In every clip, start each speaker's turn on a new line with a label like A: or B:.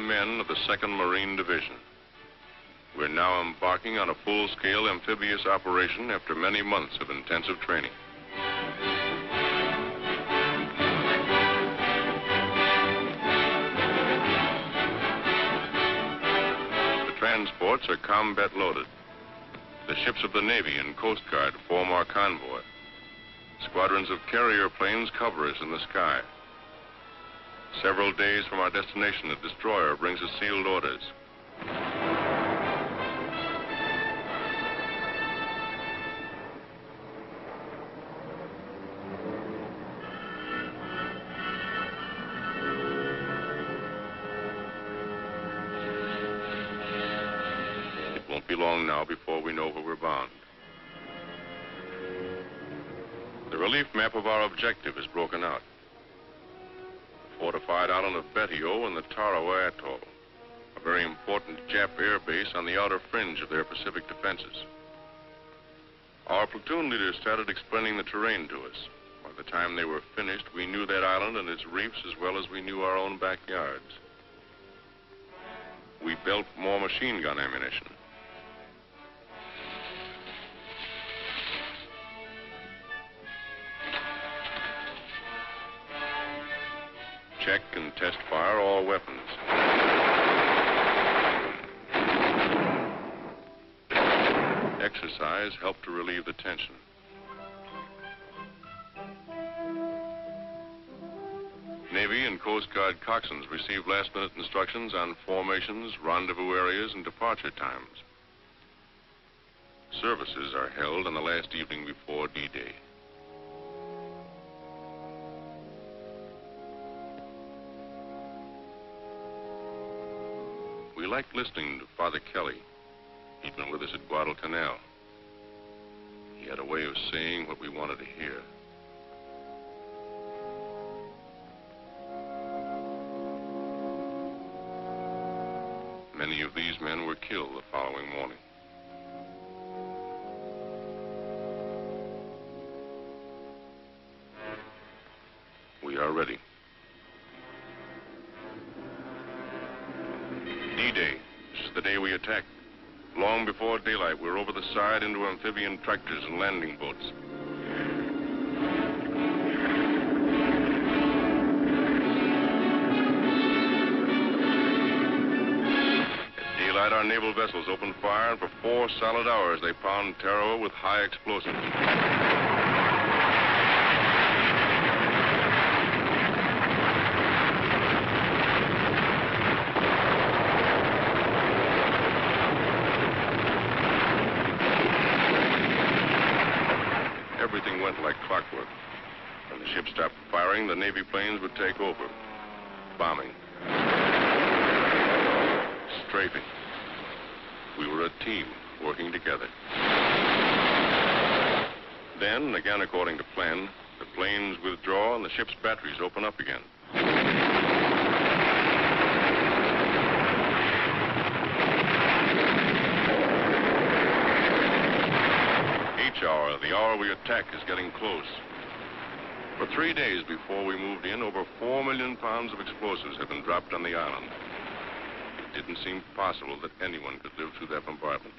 A: men of the 2nd Marine Division. We're now embarking on a full-scale amphibious operation after many months of intensive training. The transports are combat loaded. The ships of the Navy and Coast Guard form our convoy. Squadrons of carrier planes cover us in the sky. Several days from our destination, a destroyer brings us sealed orders. It won't be long now before we know where we're bound. The relief map of our objective is broken out. The fortified island of Betio and the Tarawa atoll, a very important Jap air base on the outer fringe of their Pacific defenses. Our platoon leaders started explaining the terrain to us. By the time they were finished, we knew that island and its reefs as well as we knew our own backyards. We built more machine gun ammunition. Check and test fire all weapons. Exercise helped to relieve the tension. Navy and Coast Guard coxswains received last-minute instructions on formations, rendezvous areas, and departure times. Services are held on the last evening before D-Day. We liked listening to Father Kelly. He'd been with us at Guadalcanal. He had a way of saying what we wanted to hear. Many of these men were killed the following morning. We are ready. D-Day. This is the day we attacked. Long before daylight, we're over the side into amphibian tractors and landing boats. At daylight, our naval vessels opened fire, and for 4 solid hours, they pounded Tarawa with high explosives. Everything went like clockwork. When the ship stopped firing, the Navy planes would take over. Bombing. Strafing. We were a team working together. Then, again according to plan, the planes withdraw and the ship's batteries open up again. The hour we attack is getting close. For 3 days before we moved in, over 4 million pounds of explosives had been dropped on the island. It didn't seem possible that anyone could live through that bombardment.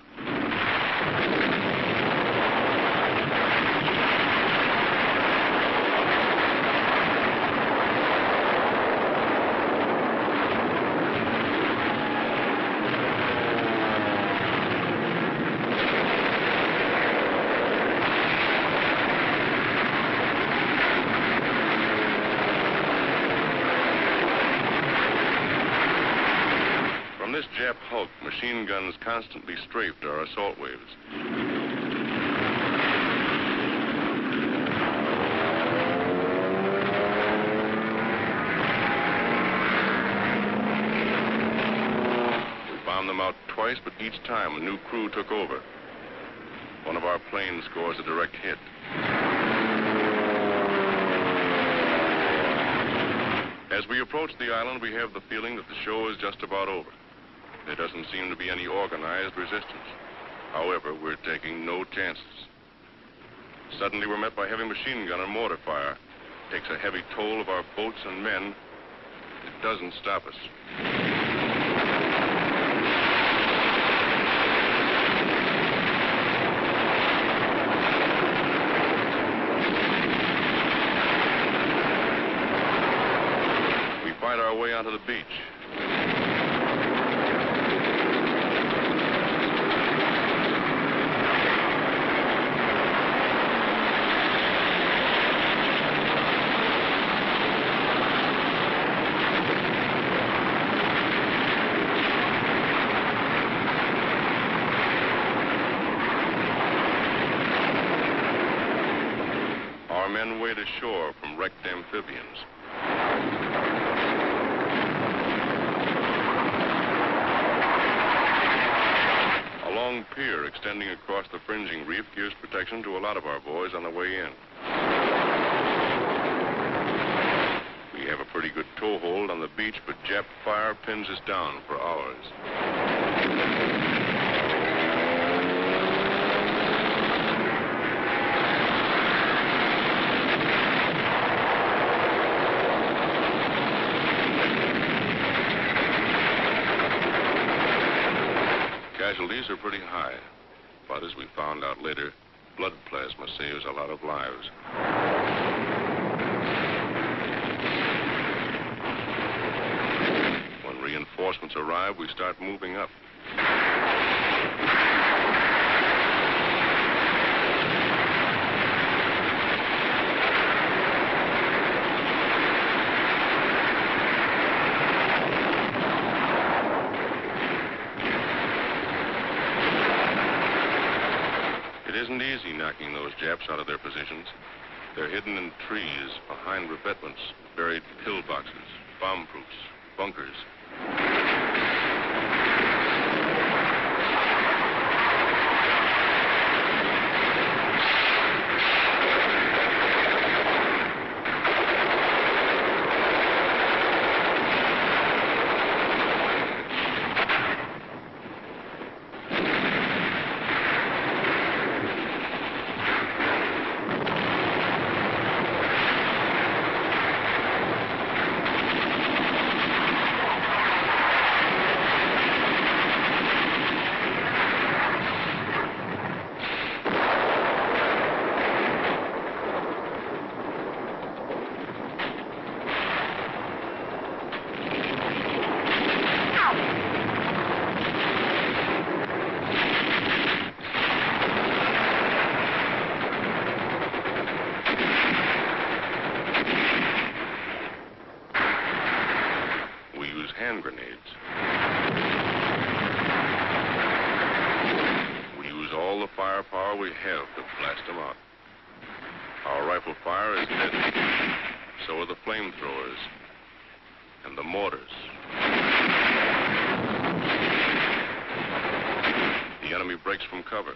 A: From this Jap hulk, machine guns constantly strafed our assault waves. We bombed them out twice, but each time a new crew took over. One of our planes scores a direct hit. As we approach the island, we have the feeling that the show is just about over. There doesn't seem to be any organized resistance. However, we're taking no chances. Suddenly, we're met by heavy machine gun and mortar fire. It takes a heavy toll of our boats and men. It doesn't stop us. our way onto the beach. Our men wade ashore from wrecked amphibians. A long pier extending across the fringing reef gives protection to a lot of our boys on the way in. We have a pretty good toehold on the beach, but Jap fire pins us down for hours. Casualties are pretty high, but as we found out later, blood plasma saves a lot of lives. When reinforcements arrive, we start moving up. It isn't easy knocking those Japs out of their positions. They're hidden in trees, behind revetments, buried pillboxes, bomb-proofs, bunkers. Hand grenades. We use all the firepower we have to blast them out. Our rifle fire is deadly. So are the flamethrowers and the mortars. The enemy breaks from cover.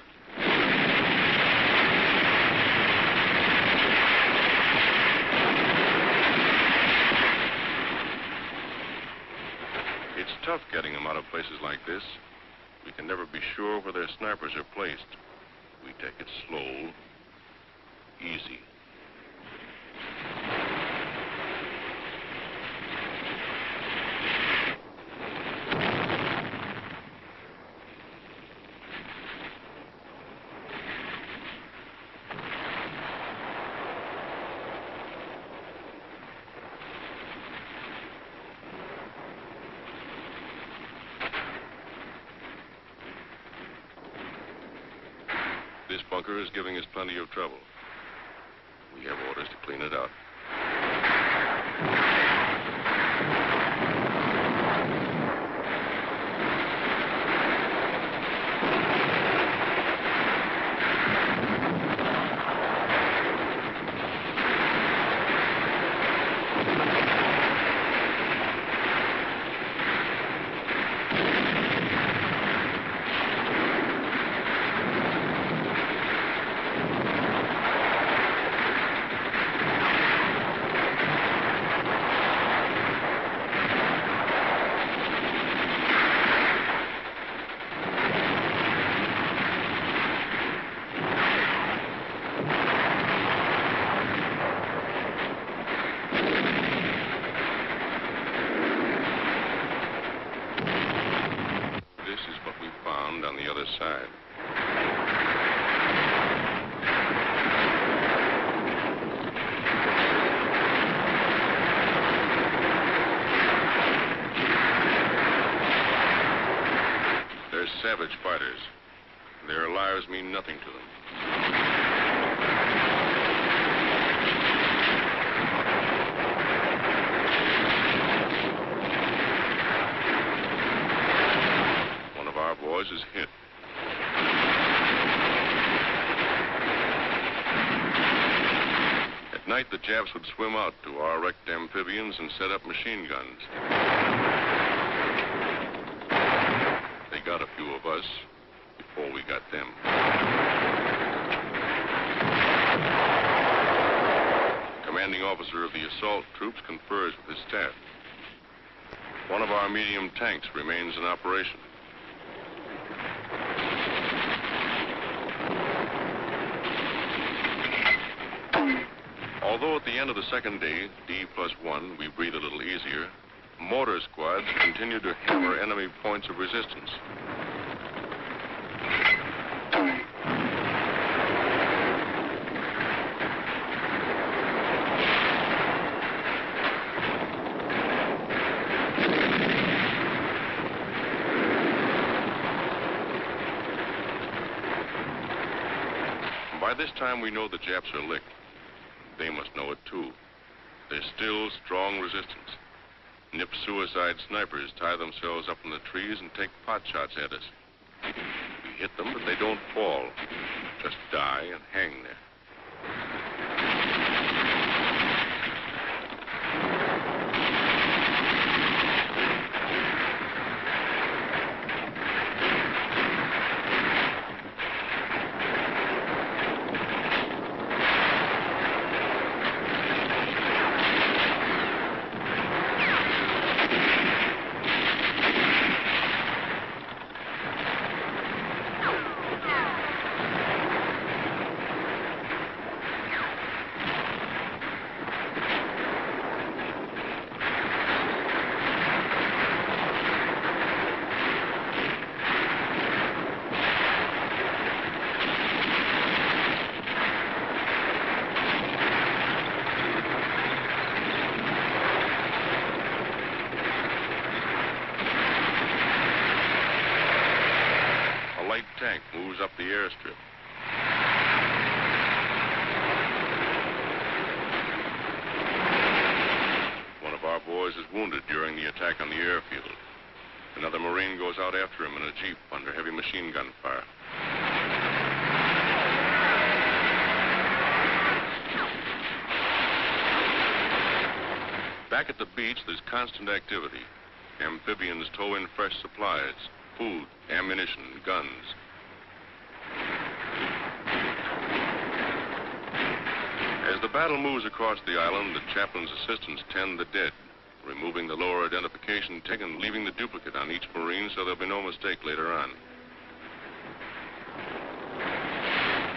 A: It's tough getting them out of places like this. We can never be sure where their snipers are placed. We take it slow, easy. This bunker is giving us plenty of trouble. We have orders to clean it out. savage fighters. Their lives mean nothing to them. One of our boys is hit. At night, the Japs would swim out to our wrecked amphibians and set up machine guns. They got a few of us before we got them. Commanding officer of the assault troops confers with his staff. One of our medium tanks remains in operation. Although at the end of the second day, D+1, we breathe a little easier, mortar squads continue to hammer enemy points of resistance. By this time, we know the Japs are licked. They must know it, too. There's still strong resistance. Nip suicide snipers tie themselves up in the trees and take pot shots at us. We hit them, but they don't fall. Just die and hang there. Tank moves up the airstrip. One of our boys is wounded during the attack on the airfield. Another Marine goes out after him in a jeep under heavy machine gun fire. Back at the beach, there's constant activity. Amphibians tow in fresh supplies, food, ammunition, guns. As the battle moves across the island, the chaplain's assistants tend the dead, removing the lower identification tick and leaving the duplicate on each Marine so there'll be no mistake later on.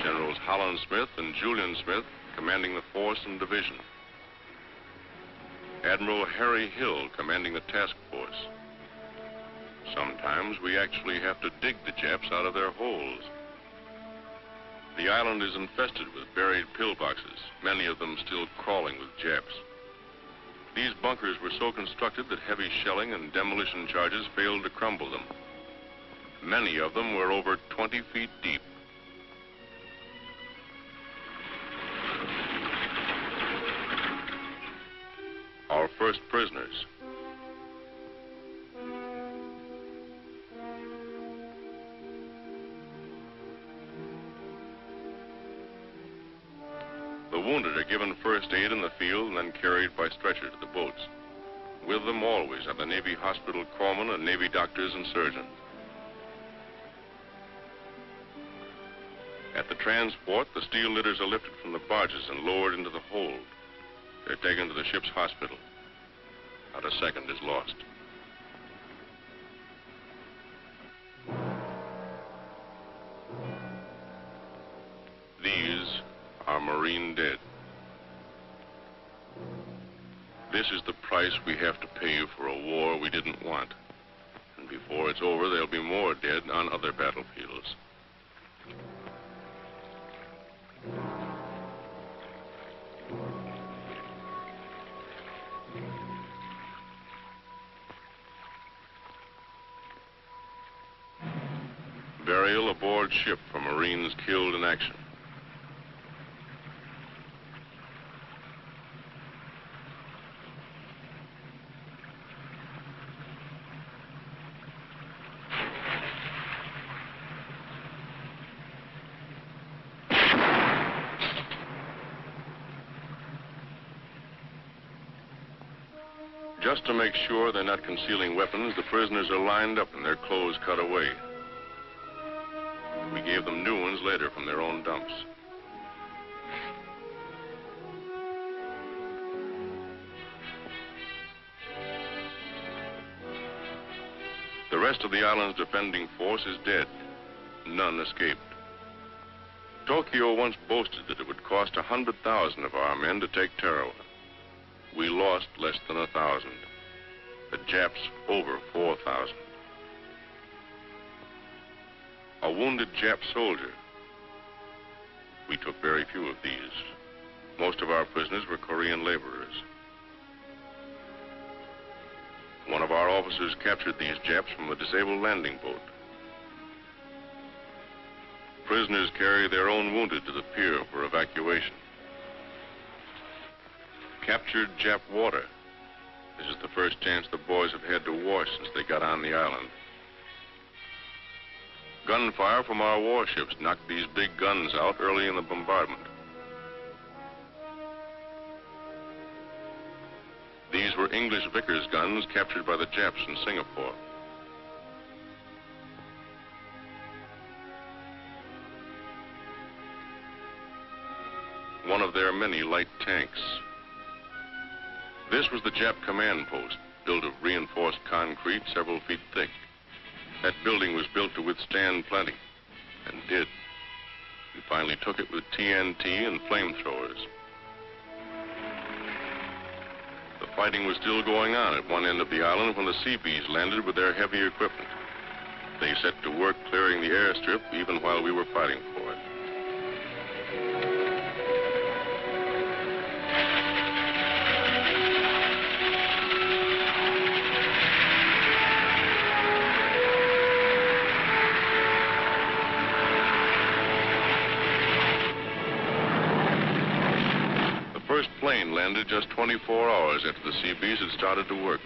A: Generals Holland Smith and Julian Smith commanding the force and division. Admiral Harry Hill commanding the task force. Sometimes we actually have to dig the Japs out of their holes. The island is infested with buried pillboxes, many of them still crawling with Japs. These bunkers were so constructed that heavy shelling and demolition charges failed to crumble them. Many of them were over 20 feet deep. Our first prisoners. The wounded are given first aid in the field and then carried by stretcher to the boats. With them always are the Navy hospital corpsmen and Navy doctors and surgeons. At the transport, the steel litters are lifted from the barges and lowered into the hold. They're taken to the ship's hospital. Not a second is lost. These are Marine dead. This is the price we have to pay for a war we didn't want. And before it's over, there'll be more dead on other battlefields. burial aboard ship for Marines killed in action. Just to make sure they're not concealing weapons, the prisoners are lined up and their clothes cut away. We gave them new ones later from their own dumps. The rest of the island's defending force is dead. None escaped. Tokyo once boasted that it would cost 100,000 of our men to take Tarawa. We lost less than 1,000. The Japs over 4,000. A wounded Jap soldier. We took very few of these. Most of our prisoners were Korean laborers. One of our officers captured these Japs from a disabled landing boat. Prisoners carry their own wounded to the pier for evacuation. Captured Jap water. This is the first chance the boys have had to wash since they got on the island. Gunfire from our warships knocked these big guns out early in the bombardment. These were English Vickers guns captured by the Japs in Singapore. One of their many light tanks. This was the Jap command post, built of reinforced concrete several feet thick. That building was built to withstand plenty, and did. We finally took it with TNT and flamethrowers. The fighting was still going on at one end of the island when the Seabees landed with their heavy equipment. They set to work clearing the airstrip even while we were fighting for it. The first plane landed just 24 hours after the Seabees had started to work.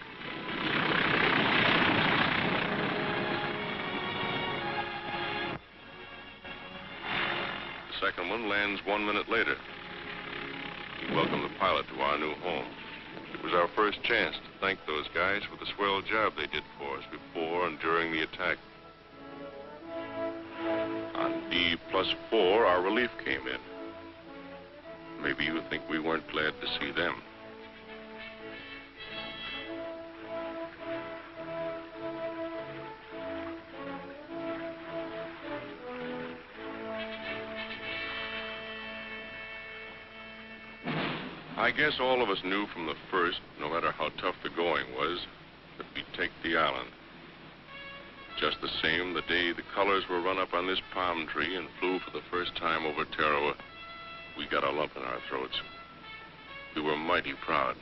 A: The second one lands 1 minute later. We welcomed the pilot to our new home. It was our first chance to thank those guys for the swell job they did for us before and during the attack. On D+4, our relief came in. Maybe you think we weren't glad to see them. I guess all of us knew from the first, no matter how tough the going was, that we'd take the island. Just the same, the day the colors were run up on this palm tree and flew for the first time over Tarawa, we got a lump in our throats. We were mighty proud.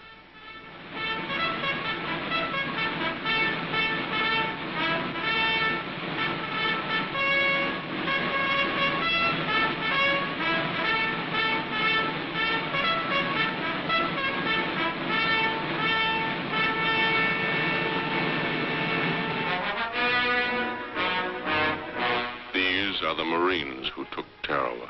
A: These are the Marines who took Tarawa.